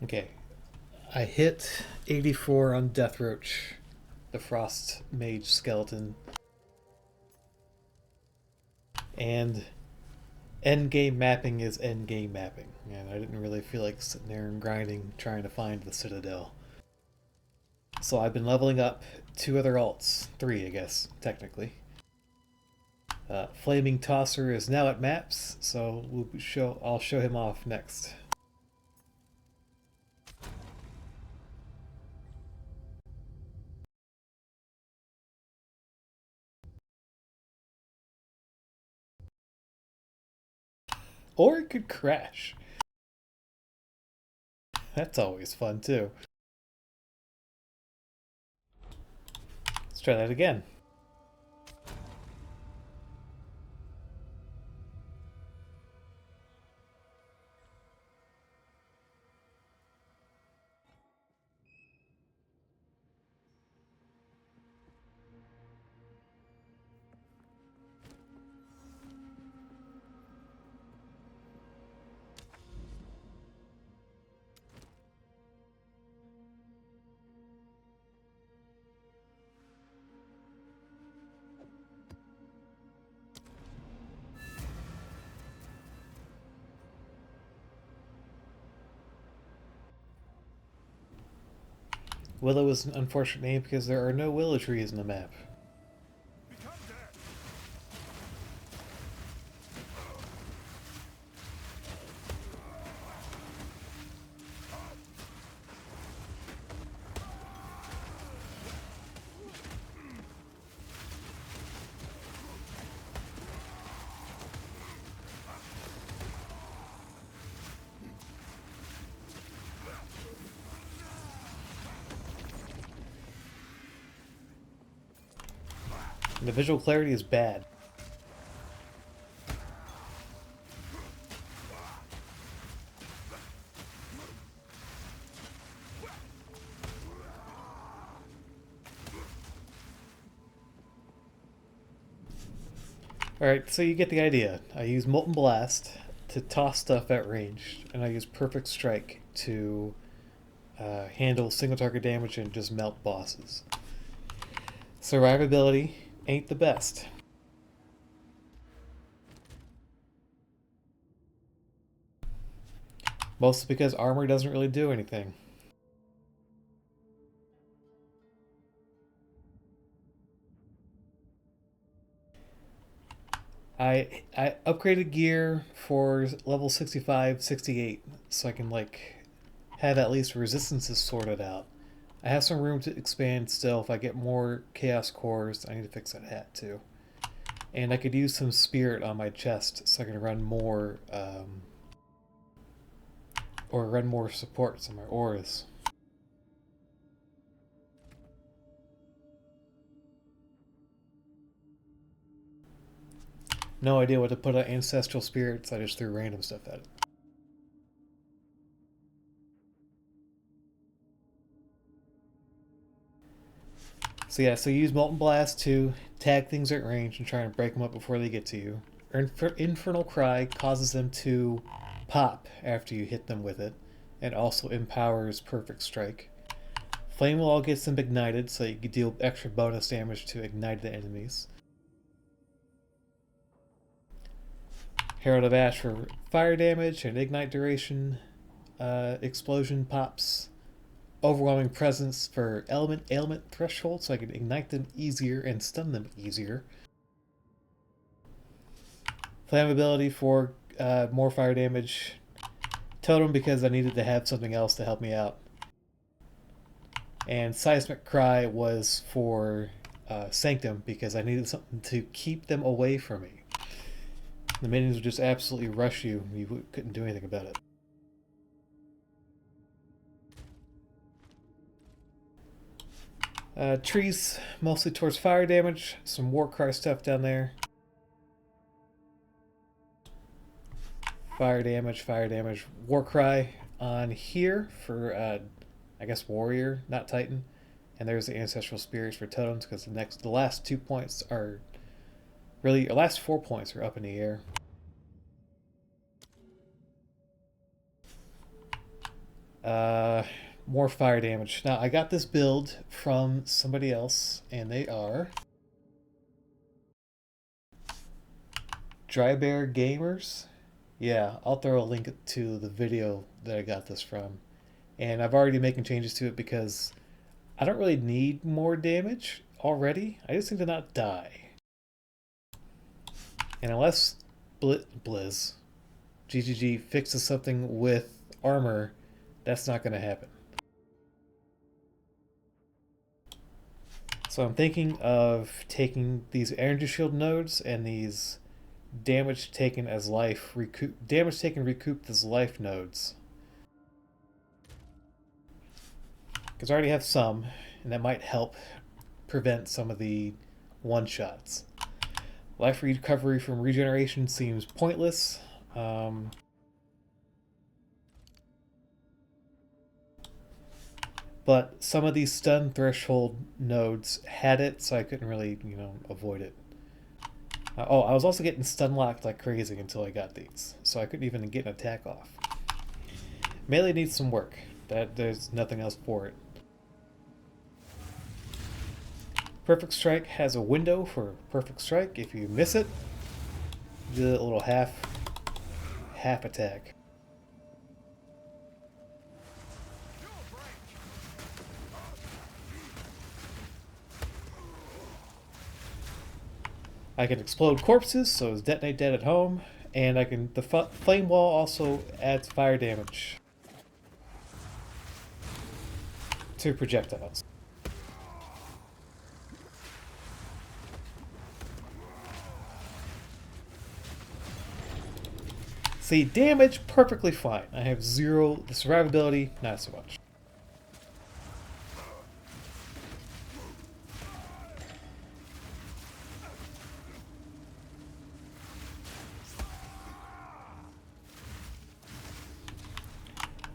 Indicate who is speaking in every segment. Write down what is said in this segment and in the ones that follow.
Speaker 1: Okay, I hit 84 on Death Roach, the Frost Mage skeleton, and endgame mapping is endgame mapping, and I didn't really feel like sitting there and grinding trying to find the Citadel. So I've been leveling up two other alts, three I guess, technically. Flaming Tosser is now at maps, so I'll show him off next. Or it could crash. That's always fun too. Let's try that again. Willow is an unfortunate name because there are no willow trees in the map. And the visual clarity is bad. Alright, so you get the idea. I use Molten Blast to toss stuff at range, and I use Perfect Strike to handle single target damage and just melt bosses. Survivability ain't the best. Mostly because armor doesn't really do anything. I upgraded gear for level 65, 68, so I can like have at least resistances sorted out. I have some room to expand still. If I get more chaos cores, I need to fix that hat too. And I could use some spirit on my chest so I can run more or run more supports on my auras. No idea what to put on ancestral spirits. I just threw random stuff at it. So yeah, so use Molten Blast to tag things at range and try and break them up before they get to you. Infernal Cry causes them to pop after you hit them with it, and also empowers Perfect Strike. Flame Wall gets them ignited, so you can deal extra bonus damage to ignited enemies. Herald of Ash for fire damage and ignite duration. Explosion pops. Overwhelming presence for ailment threshold, so I can ignite them easier and stun them easier. Flammability for more fire damage. Totem because I needed to have something else to help me out. And Seismic Cry was for Sanctum because I needed something to keep them away from me. The minions would just absolutely rush you, and you couldn't do anything about it. Trees mostly towards fire damage. Some Warcry stuff down there. Fire damage. Warcry on here for, I guess, Warrior, not Titan. And there's the Ancestral Spirits for Totems because the last 2 points are really, the last 4 points are up in the air. Uh, more fire damage. Now, I got this build from somebody else, and they are Dry Bear Gamers. Yeah, I'll throw a link to the video that I got this from. And I've already making changes to it because I don't really need more damage already. I just need to not die. And unless Blizz, GGG fixes something with armor, that's not going to happen. So I'm thinking of taking these energy shield nodes and these damage taken as life recouped as life nodes. Because I already have some, and that might help prevent some of the one-shots. Life recovery from regeneration seems pointless. But some of these stun threshold nodes had it, so I couldn't really, avoid it. Oh, I was also getting stun locked like crazy until I got these, so I couldn't even get an attack off. Melee needs some work. There's nothing else for it. Perfect Strike has a window for Perfect Strike. If you miss it, do a little half attack. I can explode corpses, so it's detonate dead at home, and I can. The flame wall also adds fire damage to projectiles. See, damage perfectly fine. I have 0. The survivability, not so much.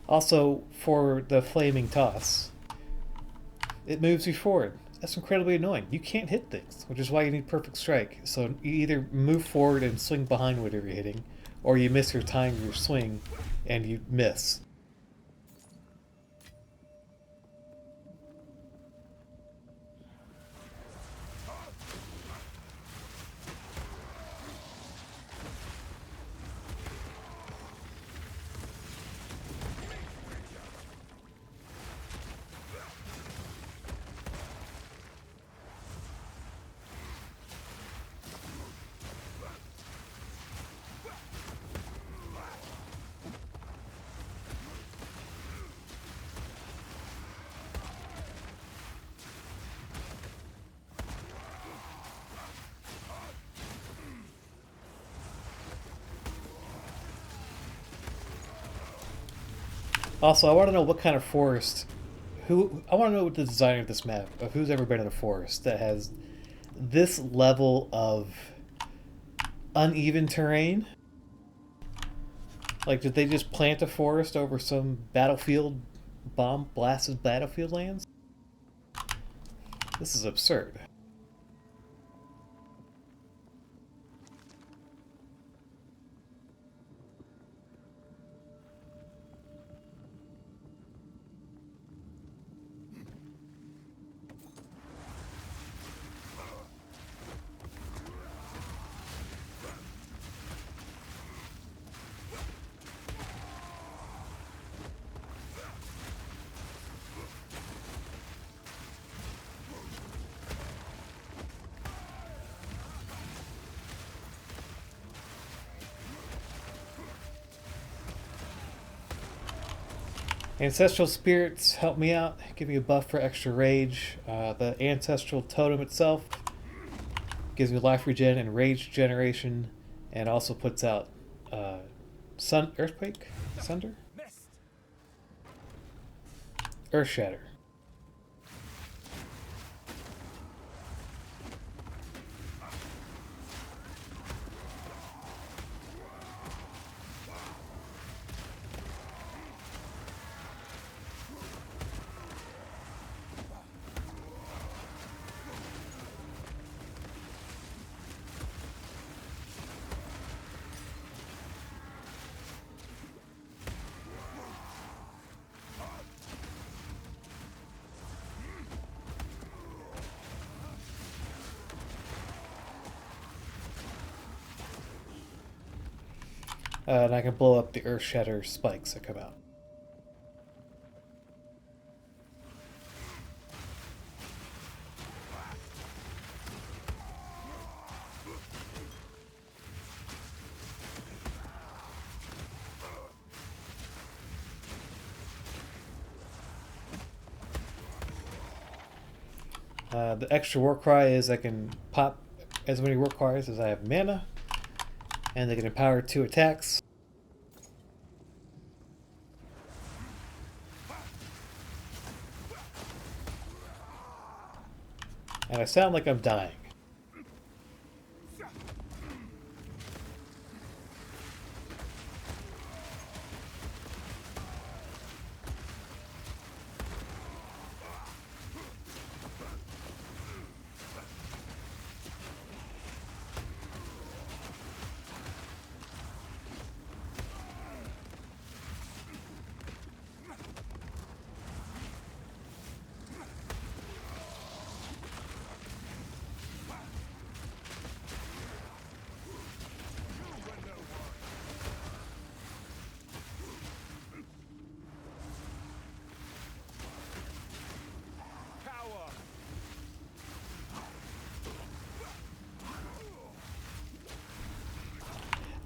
Speaker 1: Also, for the flaming toss, it moves you forward. That's incredibly annoying. You can't hit things, which is why you need Perfect Strike. So you either move forward and swing behind whatever you're hitting, or you miss your time of your swing and you miss. Also, I want to know what kind of forest. I want to know what the designer of this map, of who's ever been in a forest that has this level of uneven terrain. Like, did they just plant a forest over some battlefield, bomb blasted battlefield lands? This is absurd. Ancestral spirits help me out, give me a buff for extra rage. The ancestral totem itself gives me life regen and rage generation, and also puts out earthquake, sunder, earth shatter. And I can blow up the Earth Shatter spikes that come out. The extra war cry is I can pop as many war cries as I have mana, and they can empower 2 attacks. And I sound like I'm dying.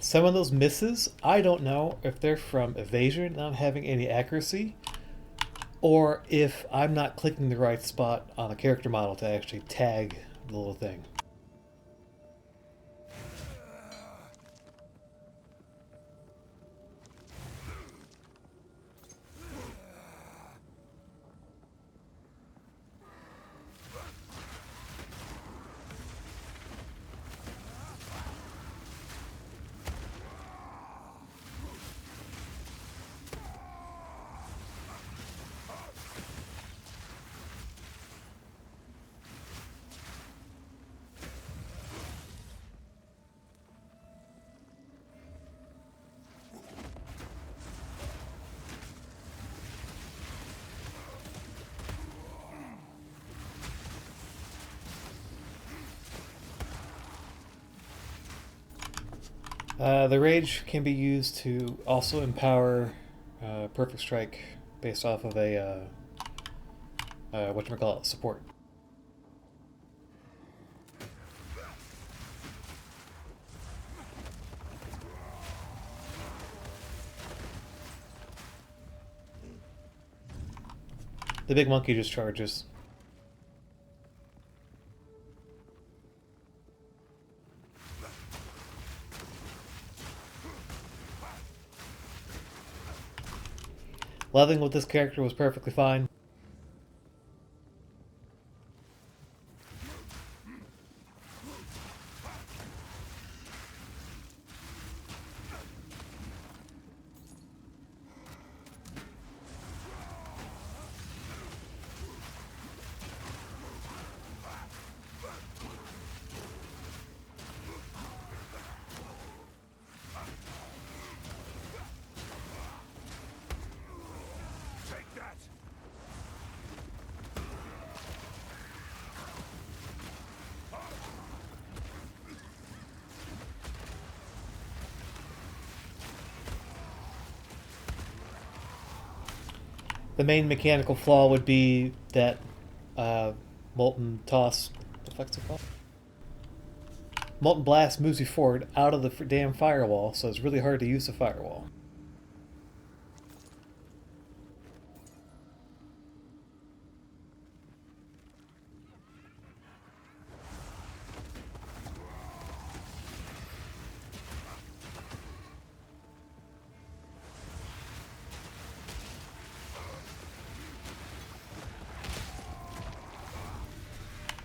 Speaker 1: Some of those misses, I don't know if they're from evasion, not having any accuracy, or if I'm not clicking the right spot on the character model to actually tag the little thing. The Rage can be used to also empower Perfect Strike based off of a whatchamacallit, support. The big monkey just charges. Leveling with this character was perfectly fine. The main mechanical flaw would be that Molten Toss. What the fuck's it called? Molten Blast moves you forward out of the damn firewall, so it's really hard to use the firewall.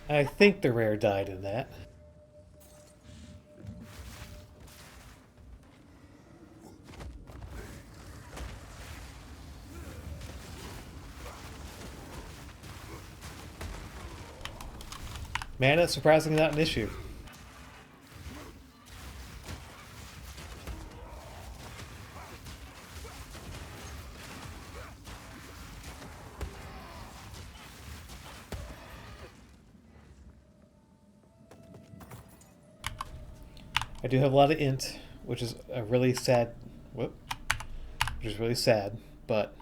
Speaker 1: I think the rare died in that. Mana, surprisingly not an issue. I do have a lot of int, which is a really sad Whoop. Which is really sad, but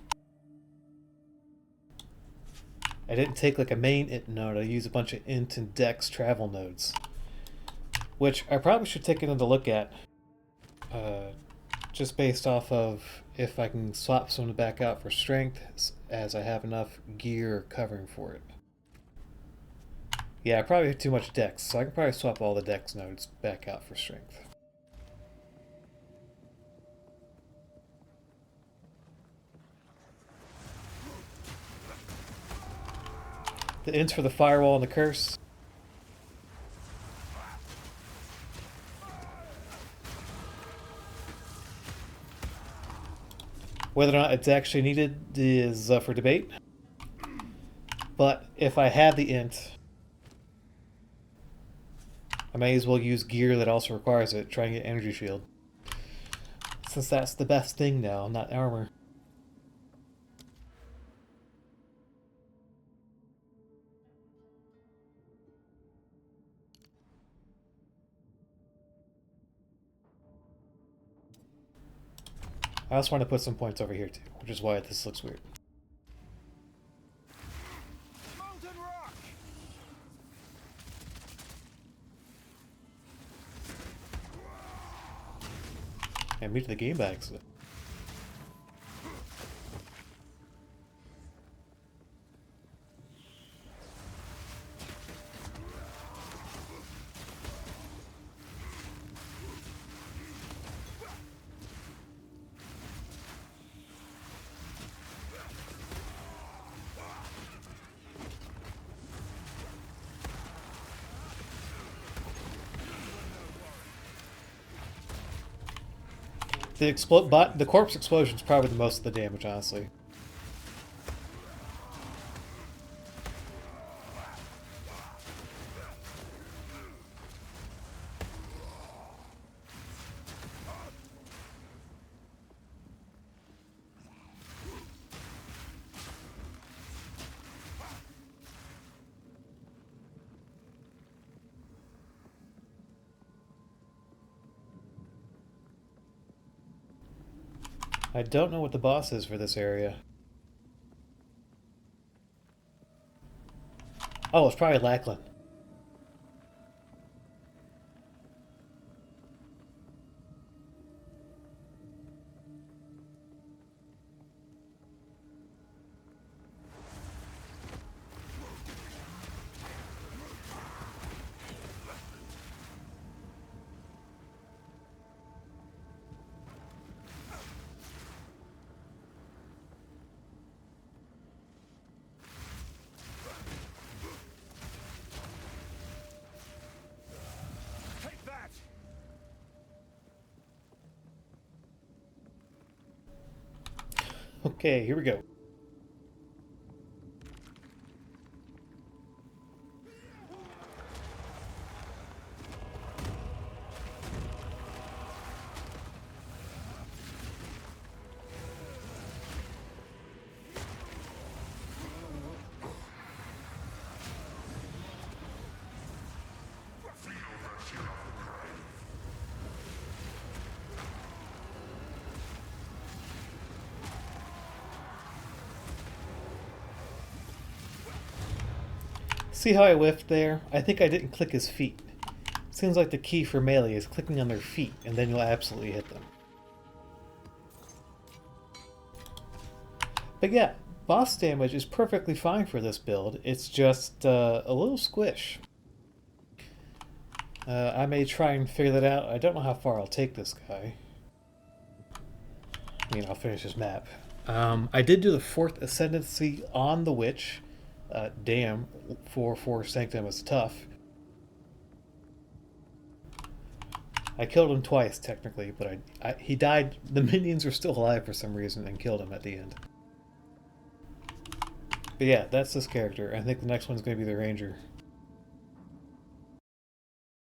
Speaker 1: I didn't take like a main int node. I used a bunch of int and dex travel nodes, which I probably should take another look at, just based off of if I can swap some back out for strength, as I have enough gear covering for it. Yeah, I probably have too much dex, so I can probably swap all the dex nodes back out for strength. The ints for the firewall and the curse. Whether or not it's actually needed is for debate. But if I have the int, I may as well use gear that also requires it, try and get energy shield. Since that's the best thing now, not armor. I also want to put some points over here too, which is why this looks weird. I muted the game by accident. The corpse explosion is probably the most of the damage, honestly. I don't know what the boss is for this area. Oh, it's probably Lackland. Okay, here we go. See how I whiffed there? I think I didn't click his feet. Seems like the key for melee is clicking on their feet, and then you'll absolutely hit them. But yeah, boss damage is perfectly fine for this build. It's just a little squish. I may try and figure that out. I don't know how far I'll take this guy. I mean, I'll finish this map. I did do the 4th Ascendancy on the Witch. Damn, 4/4 Sanctum was tough. I killed him twice, technically, but he died. The minions were still alive for some reason and killed him at the end. But yeah, that's this character. I think the next one's going to be the Ranger.